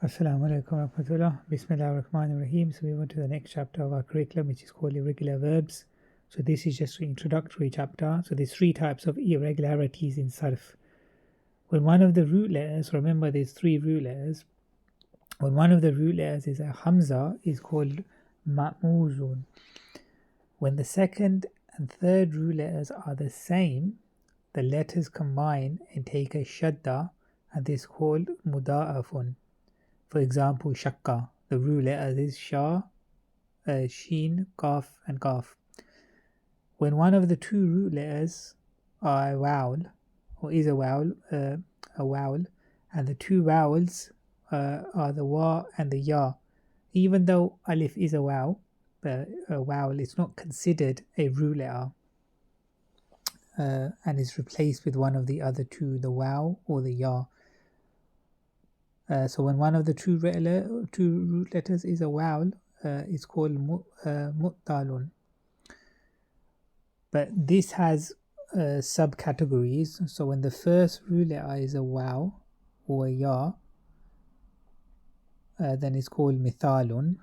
Assalamu alaikum wa rahmatullah. Bismillah ar-Rahman ar-Rahim. So we went to the next chapter of our curriculum, which is called Irregular Verbs. So this is just an introductory chapter. So there's three types of irregularities in sarf. When one of the root letters, remember there's three root letters. When one of the root letters is a hamza, is called ma'muzun. When the second and third root letters are the same, the letters combine and take a shadda, and this is called muda'afun. For example, shakka, the root letters is sha, sheen, kaf, and kaf. When one of the two root letters are a vowel, or is a vowel, and the two vowels are the wa and the ya. Even though alif is a vowel, it's not considered a root letter, and is replaced with one of the other two, the waw or the ya. So when one of the two root letters is a vowel, it's called mu'talun. But this has subcategories. So when the first root letter is a waw or a ya, then it's called mithalun.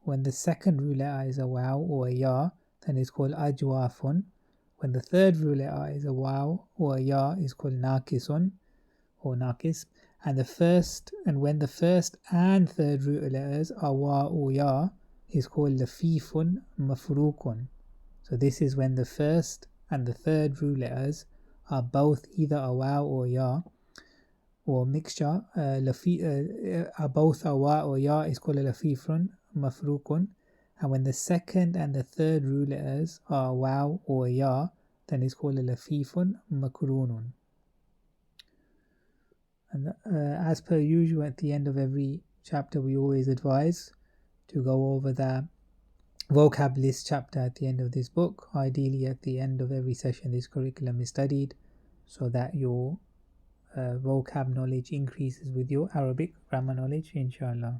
When the second root letter is a waw or a ya, then it's called ajwafun. When the third root letter is a waw or a ya, it's called nakisun or nakis. And when the first and third root letters are wa or ya, is called lafifun mafrukun. So this is when the first and the third root letters are both either a waw or ya, or mixture. Are both a wa or ya, is called lafifun mafrukun. And when the second and the third root letters are waw or ya, then it's called lafifun makrunun. And as per usual, at the end of every chapter, we always advise to go over the vocab list chapter at the end of this book. Ideally, at the end of every session, this curriculum is studied so that your vocab knowledge increases with your Arabic grammar knowledge, inshallah.